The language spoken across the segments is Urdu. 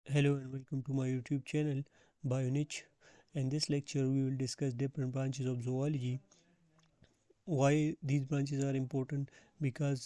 Hello and welcome to my YouTube channel BioNiche. In this lecture we will discuss different branches of zoology. Why these branches are important? Because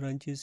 branches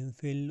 MPhil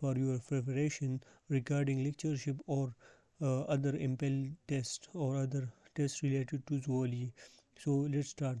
for your preparation regarding lectureship or other MPhil test or other tests related to zoology. So let's start.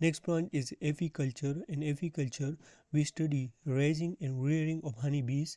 Next branch is apiculture. In apiculture, we study raising and rearing of honey bees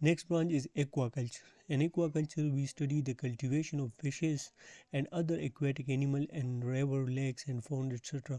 Next branch is aquaculture. In aquaculture, we study the cultivation of fishes and other aquatic animal and river, lakes and pond etc.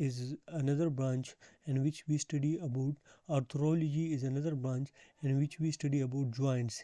is another branch in which we study about. Arthropology is another branch in which we study about joints.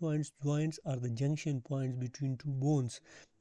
joints? Joints are the junction points between two bones.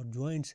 are joints,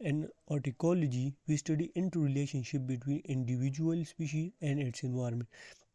In horticulture, we study interrelationship between individual species and its environment.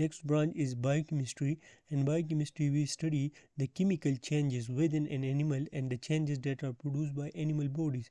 Next branch is biochemistry. In biochemistry, we study the chemical changes within an animal and the changes that are produced by animal bodies.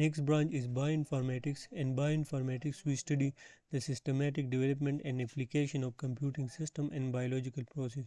Next branch is bioinformatics. In bioinformatics, we study the systematic development and application of computing system and biological process.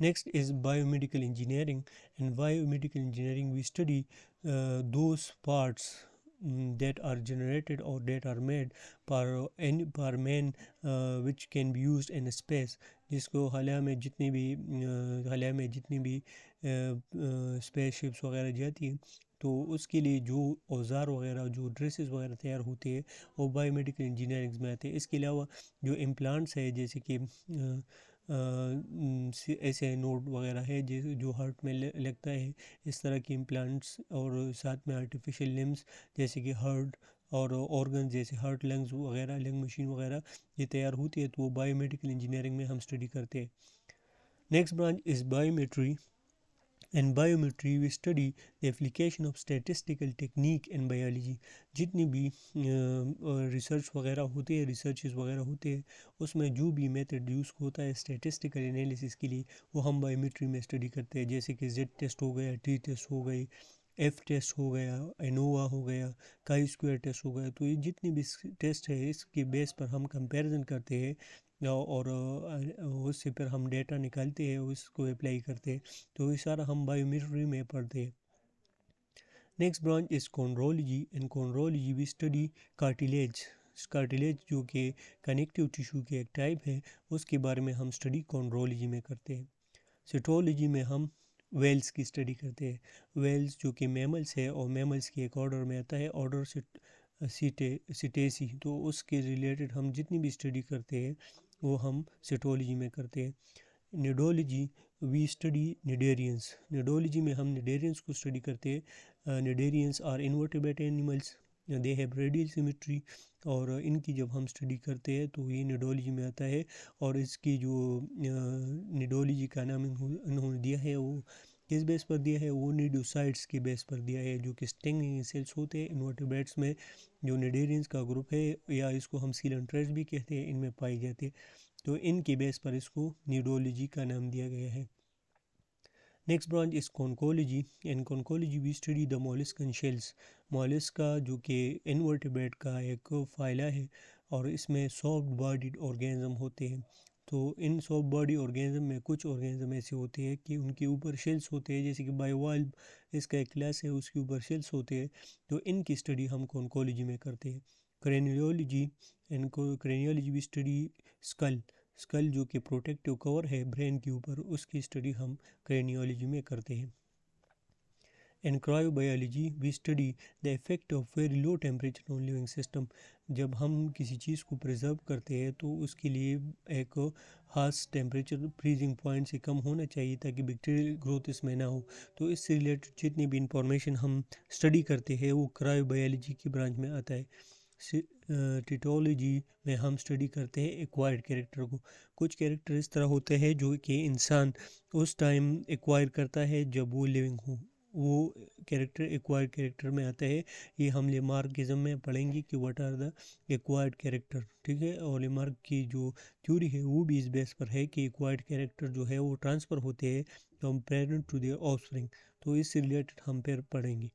Next is biomedical engineering. In biomedical engineering we study those parts that are generated or that are made per man which can be used in space. جس کو خلا میں جتنی بھی اسپیس شپس وغیرہ جاتی ہیں تو اس کے لیے جو اوزار وغیرہ جو ڈریسز وغیرہ تیار ہوتے ہیں وہ بایو میڈیکل انجینئرنگز میں آتے ہیں. اس کے علاوہ جو امپلانٹس ہے جیسے کہ ایسے نوڈ وغیرہ ہے جو ہارٹ میں لگتا ہے, اس طرح کی امپلانٹس, اور ساتھ میں آرٹیفیشیل لمبس جیسے کہ ہارٹ اور آرگنز جیسے ہارٹ لنگز وغیرہ, لنگ مشین وغیرہ یہ تیار ہوتی ہے تو وہ بایو میڈیکل انجینئرنگ میں ہم اسٹڈی کرتے ہیں. Next branch is biometry. In biometry we study the application of statistical technique in biology. جتنی بھی ریسرچ وغیرہ ہوتے ہیں, ریسرچز وغیرہ ہوتے ہیں, اس میں جو بھی میتھڈ یوز ہوتا ہے اسٹیٹسٹیکل انالیسس کے لیے وہ ہم بایومیٹری میں اسٹڈی کرتے ہیں. جیسے کہ زیڈ ٹیسٹ ہو گیا, ٹی ٹیسٹ ہو گئی, ایف ٹیسٹ ہو گیا, انووا ہو گیا, کائی اسکوئر ٹیسٹ ہو گیا. تو یہ جتنی بھی ٹیسٹ ہے اس کے بیس پر ہم کمپیریزن کرتے ہیں اور اس سے پھر ہم ڈیٹا نکالتے ہیں, اس کو اپلائی کرتے ہیں. تو یہ سارا ہم بایومیٹری میں پڑھتے ہیں. Next branch is chondrology. In chondrology we study cartilage. Cartilage جو کہ کنیکٹیو ٹیشو کے ایک ٹائپ ہے, اس کے بارے میں ہم اسٹڈی کونڈرولوجی میں کرتے ہیں. سیٹولوجی میں ہم ویلز کی اسٹڈی کرتے ہیں. ویلز جو کہ میملس ہے اور میملس کے ایک آرڈر میں آتا ہے, آرڈر سیٹیسی. تو اس کے ریلیٹڈ ہم جتنی بھی اسٹڈی کرتے ہیں وہ ہم سیٹولوجی میں کرتے ہیں. نیڈولوجی وی اسٹڈی نیڈیرینس. نیڈولوجی میں ہم نیڈیرینس کو اسٹڈی کرتے ہیں. Cnidarians are invertebrate animals, they have radial symmetry, اور ان کی جب ہم اسٹڈی کرتے ہیں تو یہ نیڈولوجی میں آتا ہے. اور اس کی جو نیڈولوجی کا نام انہوں نے دیا ہے وہ کس بیس پر دیا ہے, وہ نیڈوسائڈس کے بیس پر دیا ہے, جو کہ اسٹنگنگ سیلس ہوتے ہیں انورٹیبریٹس میں. جو نیڈیرینس کا گروپ ہے یا اس کو ہم سیلنٹریٹس بھی کہتے ہیں, ان میں پائی جاتے, تو ان کے بیس پر اس کو نیڈولوجی کا نام دیا گیا ہے. Next branch is conchology. In conchology we study the molluscan shells. Mollusca جو کہ انورٹیبریٹ کا ایک فائلہ ہے اور اس میں سافٹ باڈیڈ آرگینزم ہوتے ہیں. تو ان سافٹ باڈی آرگینزم میں کچھ آرگینزم ایسے ہوتے ہیں کہ ان کے اوپر شیلس ہوتے ہیں, جیسے کہ بائیوالو اس کا ایک کلاس ہے, اس کے اوپر شیلس ہوتے ہیں. تو ان کی اسٹڈی ہم کونکولوجی میں کرتے ہیں. کرینیولوجی. ان کو کرینیولوجی وی اسٹڈی اسکل. اسکل جو کہ پروٹیکٹیو کور ہے برین کے اوپر, اس کی اسٹڈی ہم کرینیولوجی میں کرتے ہیں. In cryobiology we study the effect of very low temperature on living system. جب ہم کسی چیز کو پریزرو کرتے ہیں تو اس کے لیے ایک خاص ٹیمپریچر فریزنگ پوائنٹ سے کم ہونا چاہیے تاکہ بیکٹیریل گروتھ اس میں نہ ہو. تو اس سے ریلیٹڈ جتنی بھی انفارمیشن ہم اسٹڈی کرتے ہیں وہ کرائیوبیولوجی کی برانچ میں آتا ہے. ٹیٹولوجی میں ہم اسٹڈی کرتے ہیں ایکوائرڈ کیریکٹر کو. کچھ کیریکٹر اس طرح ہوتے ہیں جو کہ انسان اس ٹائم ایکوائر کرتا ہے جب وہ لیونگ ہو, وہ کیریکٹر ایکوائرڈ کیریکٹر میں آتا ہے. یہ ہم لیمارکزم میں پڑھیں گے کہ what are the acquired character, ٹھیک ہے. اور لیمارک کی جو تھیوری ہے وہ بھی اس بیس پر ہے کہ ایکوائرڈ کیریکٹر جو ہے وہ ٹرانسفر ہوتے ہیں from parent to their offspring. تو اس سے ریلیٹڈ ہم پھر پڑھیں گے.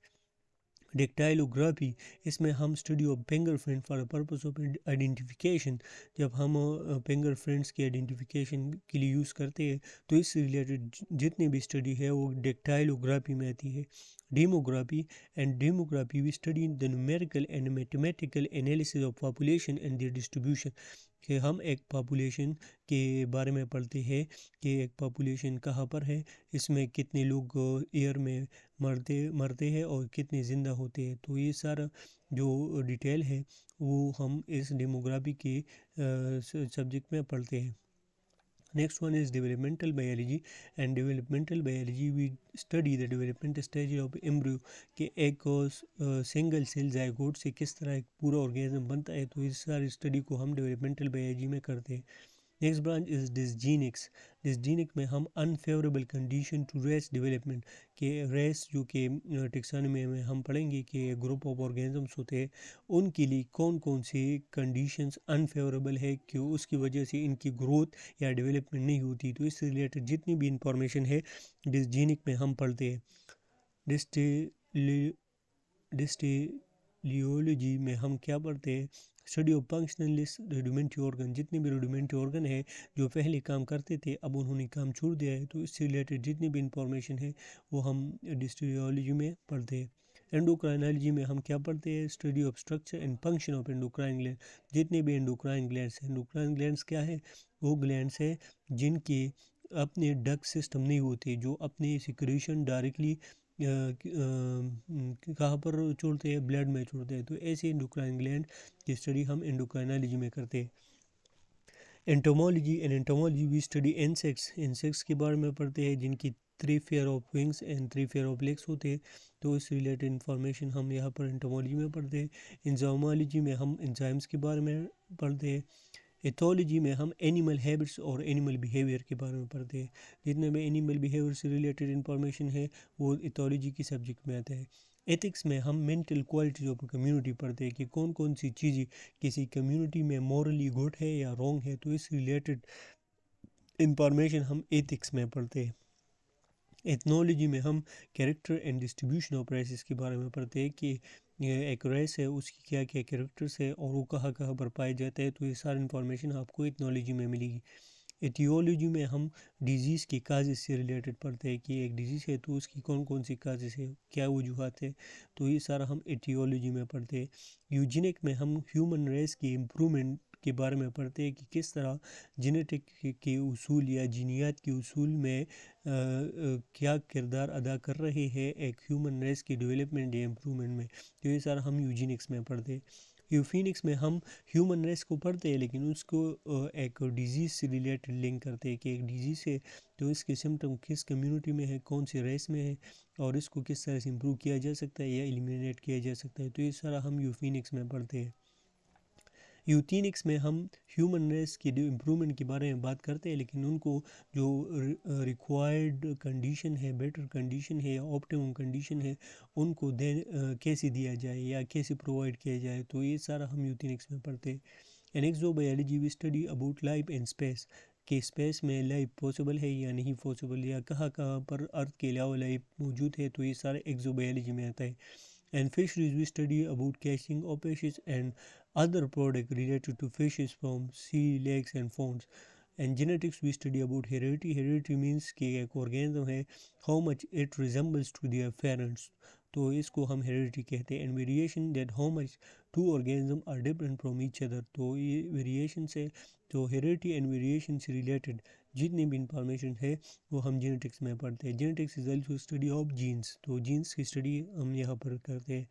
ڈیکٹائلوگرافی. اس میں ہم study of finger print for purpose of identification. جب ہم فنگر پرنٹس کی آئیڈینٹیفیکیشن کے لیے یوز کرتے ہیں تو اس سے ریلیٹڈ جتنی بھی اسٹڈی ہے وہ ڈیکٹائلوگرافی میں آتی ہے. Demography. And demography we study the numerical and mathematical analysis of population and their distribution. کہ ہم ایک پاپولیشن کے بارے میں پڑھتے ہیں کہ ایک پاپولیشن کہاں پر ہے, اس میں کتنے لوگ ایئر میں مرتے ہیں اور کتنے زندہ ہوتے ہیں. تو یہ سارا جو ڈیٹیل ہے وہ ہم اس ڈیموگرافی کے سبجیکٹ میں پڑھتے ہیں. Next one is developmental biology. And developmental biology we study the development stage of embryo, کہ ایک سنگل سیل زائگوٹ سے کس طرح ایک پورا آرگینزم بنتا ہے. تو اس ساری اسٹڈی کو ہم ڈیولپمنٹل بایولوجی میں کرتے ہیں. Next branch is dysgenics. Dysgenic میں ہم unfavourable condition to race development, کہ ریس جو کہ ٹیکسانومی میں ہم پڑھیں گے کہ گروپ آف آرگینزمس ہوتے ہیں, ان کے لیے کون کون سی کنڈیشنز انفیوریبل ہے کہ اس کی وجہ سے ان کی گروتھ یا ڈیولپمنٹ نہیں ہوتی. تو اس سے ریلیٹڈ جتنی بھی انفارمیشن ہے ڈسجینک میں ہم پڑھتے ہیں. ڈسٹیلیولوجی میں ہم کیا پڑھتے ہیں, اسٹڈی آف فنکشنلس ریڈیومنٹری آرگن. جتنے بھی ریڈیومنٹری آرگن ہے جو پہلے کام کرتے تھے اب انہوں نے کام چھوڑ دیا ہے, تو اس سے ریلیٹڈ جتنی بھی انفارمیشن ہے وہ ہم ڈسٹیلیولوجی میں پڑھتے ہیں. اینڈوکرائنالوجی میں ہم کیا پڑھتے ہیں؟ Study of structure and function of endocrine gland. جتنے بھی اینڈوکرائن گلینڈس ہیں، اینڈوکرائن گلینڈس کیا ہے؟ وہ گلینڈس ہیں جن کے اپنے ڈک سسٹم نہیں ہوتے، جو اپنے سیکریشن ڈائریکٹلی کہاں پر چھوڑتے ہیں؟ بلڈ میں چھوڑتے ہیں. تو ایسے اینڈوکرائن گلینڈ کی اسٹڈی ہم اینڈوکرائنالوجی میں کرتے ہیں. انٹومولوجی وی اسٹڈی انسیکٹس کے بارے میں پڑھتے ہیں جن کی 3 pair of wings and 3 pair of legs ہوتے ہیں. تو اس ریلیٹڈ انفارمیشن ہم یہاں پر انٹومولوجی میں پڑھتے ہیں. انزائمولوجی میں ہم انزائمس کے بارے میں پڑھتے ہیں. ایتھولوجی میں ہم اینیمل ہیبٹس اور اینیمل بیہیویئر کے بارے میں پڑھتے ہیں. جتنے بھی اینیمل بیہیویئر سے ریلیٹڈ انفارمیشن ہے وہ ایتھولوجی کی سبجیکٹ میں آتا ہے. ایتھکس میں ہم مینٹل کوالٹیز آف کمیونٹی پڑھتے ہیں کہ کون کون سی چیزیں کسی کمیونٹی میں مورلی گڈ ہے یا رانگ ہے. تو اس ریلیٹڈ انفارمیشن ہم ایتھکس میں پڑھتے ہیں. ایتھنولوجی میں ہم character and distribution of races کے بارے میں پڑھتے ہیں کہ ایک ریس ہے اس کی کیا کیا کیریکٹرس ہے اور وہ کہاں کہاں پر پائے جاتے ہیں. تو یہ ساری انفارمیشن آپ کو ایتھنولوجی میں ملے گی. ایٹیولوجی میں ہم ڈیزیز کی کازز سے ریلیٹڈ پڑھتے ہیں کہ ایک ڈیزیز ہے تو اس کی کون کون سی کازز ہے، کیا وجوہات ہے. تو یہ سارا ہم ایٹیولوجی میں پڑھتے ہیں. یوجینک میں ہم ہیومن ریس کی امپرومنٹ کے بارے میں پڑھتے ہیں کہ کس طرح جینیٹک کے اصول یا جینیات کے اصول میں کیا کردار ادا کر رہے ہیں ایک ہیومن ریس کی ڈیولپمنٹ یا امپرومنٹ میں. تو یہ سارا ہم یوجینکس میں پڑھتے ہیں. یوفینکس میں ہم ہیومن ریس کو پڑھتے ہیں لیکن اس کو ایک ڈیزیز سے ریلیٹڈ لنک کرتے ہیں کہ ایک ڈیزیز ہے تو اس کے سمٹم کس کمیونٹی میں ہے، کون سی ریس میں ہے اور اس کو کس طرح سے امپروو کیا جا سکتا ہے یا ایلیمینیٹ کیا جا سکتا ہے. تو یہ سارا ہم یوفینکس میں پڑھتے ہیں. یوتینکس میں ہم ہیومن ریس کی امپرومنٹ کے بارے میں بات کرتے ہیں لیکن ان کو جو ریکوائرڈ کنڈیشن ہے، بیٹر کنڈیشن ہے یا آپٹیمم کنڈیشن ہے، ان کو کیسے دیا جائے یا کیسے پرووائڈ کیا جائے. تو یہ سارا ہم یوتینکس میں پڑھتے ہیں. In exobiology we study about life in space کہ اسپیس میں لائف پاسبل ہے یا نہیں پاسبل یا کہاں کہاں پر ارتھ کے علاوہ لائف موجود ہے. تو یہ سارے ایکزوبیولوجی میں آتا ہے. And fisheries we study about catching of fishes and other products related to fishes from sea, lakes and ponds. And genetics we study about heredity. Heredity means کہ ایک organism ہے how much it resembles to their parents. تو اس کو ہم heredity کہتے ہیں. And variation that how much two organisms are different from each other. تو یہ variation سے تو heredity and variation سے related جتنی بھی انفارمیشن ہے وہ ہم جینیٹکس میں پڑھتے ہیں. Genetics is also study of genes. تو جینس کی اسٹڈی ہم یہاں پر کرتے ہیں.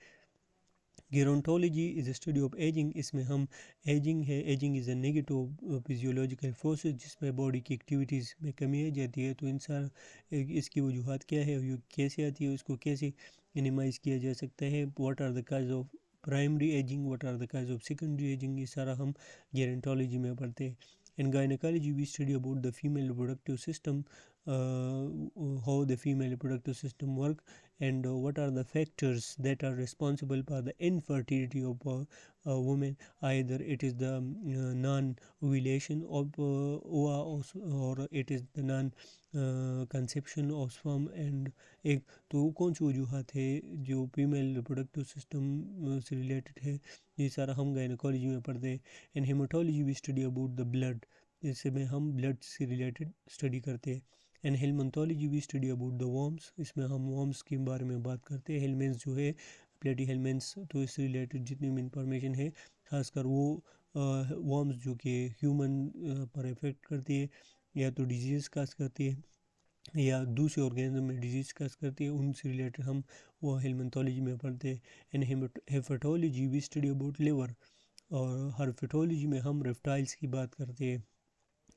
Gerontology is study of ageing. اس میں ہم ایجنگ ہے، ageing is a negative physiological forces جس میں باڈی کی ایکٹیویٹیز میں کمی آ جاتی ہے. تو انسان اس کی وجوہات کیا ہے، یہ کیسے آتی ہے، اس کو کیسے منیمائز کیا جا سکتا ہے. What are the cause of primary ageing, what are the cause of secondary ageing, یہ سارا ہم گیرونٹولوجی میں پڑھتے ہیں. In gynecology we study about the female reproductive system, how the female reproductive system work and what are the factors that are responsible for the infertility of a woman. Either it is the non-ovulation of ova or it is the non-conception of sperm and egg. تو کون سی وجوہات ہے جو فیمیل ریپروڈکٹیو سسٹم سے ریلیٹڈ ہے، یہ سارا ہم گائنیکالوجی میں پڑھتے ہیں. In haematology we study about the blood. اس میں ہم بلڈ سے ریلیٹڈ اسٹڈی کرتے ہیں. In helminthology we study about the worms. اس میں ہم وارمس کے بارے میں بات کرتے ہیں. ہیلمنس جو ہے پلیٹی ہیلمنس، تو اس سے ریلیٹڈ جتنی بھی انفارمیشن ہے خاص کر وہ وارمس جو کہ ہیومن پر افیکٹ کرتی ہے یا تو ڈیزیز کاز کرتی ہے یا دوسرے آرگینزم میں ڈیزیز کاز کرتی ہے، ان سے ریلیٹڈ ہم وہ ہیلمنتولوجی میں پڑھتے ہیں. ان ہیپیٹولوجی وی اسٹڈی اباؤٹ لیور. اور ہرپیٹولوجی میں ہم ریپٹائلس کی بات کرتے ہیں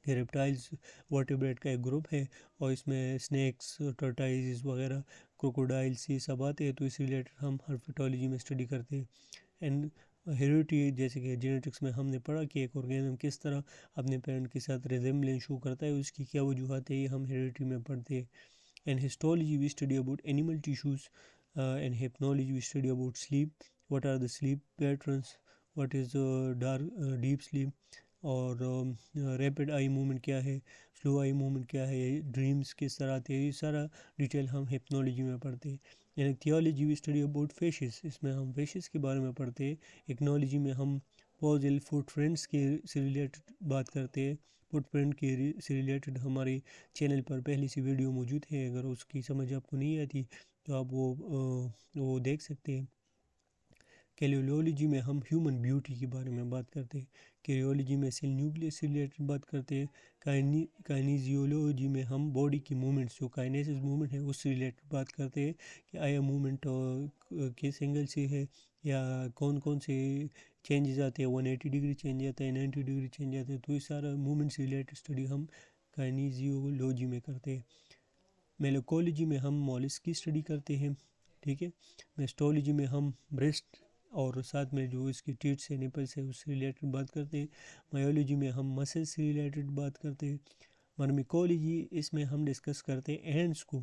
کہ ریپٹائلس ورٹیبریٹ کا ایک گروپ ہے اور اس میں سنیکس، ٹرٹائز وغیرہ، کروکوڈائلس یہ سب آتے ہیں. تو اس ریلیٹڈ ہم ہرپیٹولوجی میں اسٹڈی کرتے ہیں. اینڈ ہیریڈیٹی جیسے کہ جینیٹکس میں ہم نے پڑھا کہ ایک آرگینزم کس طرح اپنے پیرنٹ کے ساتھ ریزمبلنس شو کرتا ہے، اس کی کیا وجوہات ہے، یہ ہم ہیریڈیٹی میں پڑھتے ہیں. And histology we study about animal tissues. And hypnology we study about sleep. What are the sleep patterns, what is deep sleep اور ریپڈ آئی موومنٹ کیا ہے، سلو آئی موومنٹ کیا ہے، ڈریمز کس طرح آتے ہیں، یہ سارا ڈیٹیل ہم ہپنالوجی میں پڑھتے ہیں. یعنی ichthyology we study about fishes. اس میں ہم فشز کے بارے میں پڑھتے ہیں. ایکنالوجی میں ہم فوزل فٹ پرنٹس کے سے ریلیٹڈ بات کرتے ہیں. فٹ پرنٹ کے سے ریلیٹڈ ہمارے چینل پر پہلی سی ویڈیو موجود ہے، اگر اس کی سمجھ آپ کو نہیں آتی تو آپ وہ دیکھ سکتے ہیں. کیلیولوجی میں ہم ہیومن بیوٹی کے بارے میں بات کرتے ہیں. کیریولوجی میں سیل نیوکلیس سے ریلیٹڈ بات کرتے ہیں. کائنیزیولوجی میں ہم باڈی کی موومنٹس جو کائنیسس موومنٹ ہے اس سے ریلیٹڈ بات کرتے ہیں کہ آیا موومنٹ کس اینگل سے ہے یا کون کون سے چینجز آتے ہیں. 180 ڈگری چینج آتا ہے, 90 ڈگری چینج آتا ہے. تو یہ سارا موومنٹ سے ریلیٹڈ اسٹڈی ہم کائنیزیولوجی میں کرتے ہیں. میلیکولوجی میں ہم مولس کی اسٹڈی کرتے ہیں. ٹھیک ہے. میسٹولوجی میں ہم بریسٹ اور ساتھ میں جو اس کی ٹیٹس ہے نپلس ہے اس سے ریلیٹڈ بات کرتے ہیں. مائیولوجی میں ہم مسل سے ریلیٹڈ بات کرتے ہیں. مرمیکولوجی اس میں ہم ڈسکس کرتے ہیں اینٹس کو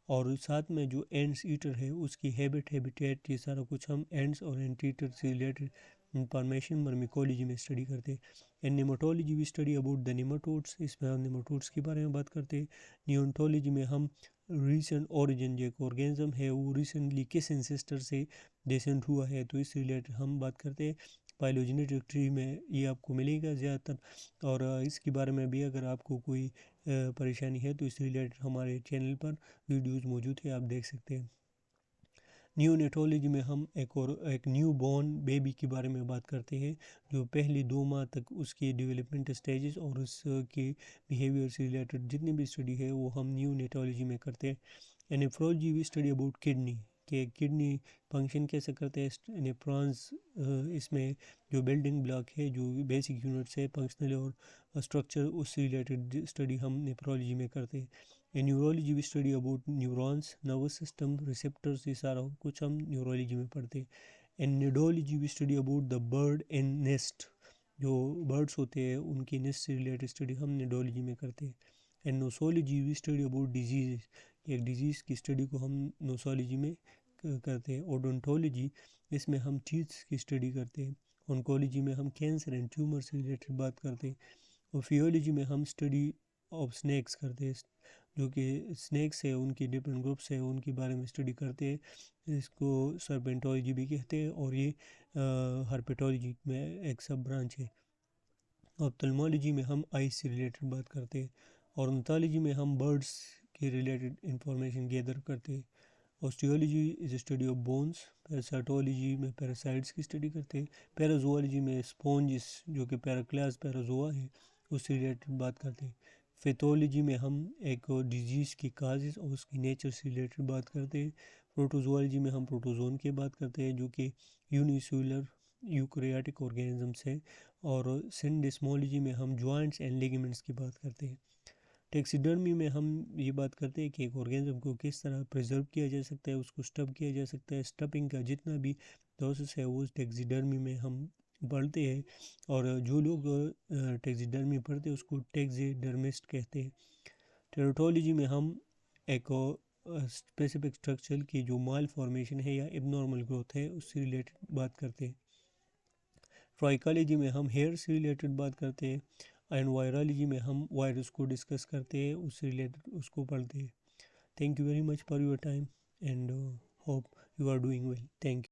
اور ساتھ میں جو اینٹس ایٹر ہے اس کی ہیبیٹیٹ یہ سارا کچھ ہم اینٹس اور اینٹ ایٹر سے ریلیٹڈ انفارمیشن مرمیکولوجی میں اسٹڈی کرتے ہیں. اینڈ نیماٹولوجی بھی اسٹڈی اباؤٹ دا نیماٹوڈس, اس میں ہم نیماٹوڈس کے بارے میں بات کرتے ہیں. نیونٹولوجی میں ہم ریسنٹ اوریجن جو ایک آرگینزم ہے وہ ریسنٹلی کس انسیسٹر سے ڈیسنٹ ہوا ہے تو اس سے ریلیٹڈ ہم بات کرتے ہیں. فائلوجینیٹک ٹری میں یہ آپ کو ملے گا زیادہ تر, اور اس کے بارے میں بھی اگر آپ کو کوئی پریشانی ہے تو اس سے ریلیٹڈ ہمارے چینل پر ویڈیوز موجود ہے, آپ دیکھ سکتے ہیں. نیونیٹولوجی میں ہم ایک نیو بورن بیبی کے بارے میں بات کرتے ہیں جو پہلی 2 ماہ تک اس کی ڈیولپمنٹ اسٹیجز اور اس کے بیہیویئر سے ریلیٹڈ جتنی بھی اسٹڈی ہے وہ ہم نیونیٹولوجی میں کرتے ہیں. نیفرولوجی بھی اسٹڈی اباؤٹ کڈنی کہ کڈنی فنکشن کیسے کرتے ہیں. نیفرانز اس میں جو بلڈنگ بلاک ہے جو بیسک یونٹس ہے فنکشنل اور اسٹرکچر اس سے ریلیٹڈ اسٹڈی ہم نیفرولوجی میں کرتے ہیں. نیورولوجی بھی study about neurons, nervous system, receptors, یہ سارا کچھ ہم نیورولوجی میں پڑھتے ہیں. اینڈ نیڈولوجی بھی study about the bird and nest, جو برڈس ہوتے ہیں ان کی نیسٹ سے ریلیٹڈ اسٹڈی ہم نیڈولوجی میں کرتے ہیں. اینڈ نوسولوجی بھی اسٹڈی اباؤٹ ڈیزیز, ایک ڈیزیز کی اسٹڈی کو ہم نوسولوجی میں کرتے ہیں. اوڈونٹولوجی اس میں ہم ٹیتھس کی اسٹڈی کرتے ہیں. انکولوجی میں ہم کینسر اینڈ ٹیومر سے ریلیٹڈ بات کرتے ہیں. اور فیولوجی میں ہم اسٹڈی آف اسنیکس کرتے ہیں, جو کہ اسنیکس ہے ان کی ڈفرینٹ گروپس ہیں ان کے بارے میں اسٹڈی کرتے ہیں. اس کو سرپینٹولوجی بھی کہتے ہیں اور یہ ہرپیٹولوجی میں ایک سب برانچ ہے. آپتلمولوجی میں ہم آئز سے ریلیٹڈ بات کرتے ہیں. اورنتالوجی میں ہم برڈس کے ریلیٹڈ انفارمیشن گیدر کرتے ہیں. آسٹیولوجی از اے اسٹڈی آف بونس. پیراسائٹولوجی میں پیراسائٹس کی اسٹڈی کرتے ہیں. پیرازوالوجی میں اسپونجز جو کہ پیراکلاس پیرازوا ہے اس سے ریلیٹڈ بات کرتے ہیں. پیتھولوجی میں ہم ایک ڈیزیز کی کازز اور اس کی نیچر سے ریلیٹڈ بات کرتے ہیں. پروٹوزوالوجی میں ہم پروٹوزون کی بات کرتے ہیں جو کہ یونیسیولر یوکریاٹک آرگینزمس ہے. اور سنڈسمولوجی میں ہم جوائنٹس اینڈ لیگمنٹس کی بات کرتے ہیں. ٹیکسیڈرمی میں ہم یہ بات کرتے ہیں کہ ایک آرگینزم کو کس طرح پریزرو کیا جا سکتا ہے, اس کو اسٹب کیا جا سکتا ہے. اسٹپنگ کا جتنا بھی پروسیس ہے وہ ٹیکسیڈرمی میں ہم پڑھتے ہیں, اور جو لوگ ٹیکسیڈرمی پڑھتے ہیں اس کو ٹیکسیڈرمسٹ کہتے ہیں. ٹیروٹولوجی میں ہم ایک اسپیسیفک اسٹرکچر کی جو مال فارمیشن ہے یا اب نارمل گروتھ ہے اس سے ریلیٹڈ بات کرتے ہیں. ٹرائیکالوجی میں ہم ہیئر سے ریلیٹڈ بات کرتے ہیں. اینڈ وائرالوجی میں ہم وائرس کو ڈسکس کرتے ہیں, اس سے ریلیٹڈ اس کو پڑھتے ہیں. Thank you very much for your time and hope you are doing well. Thank you.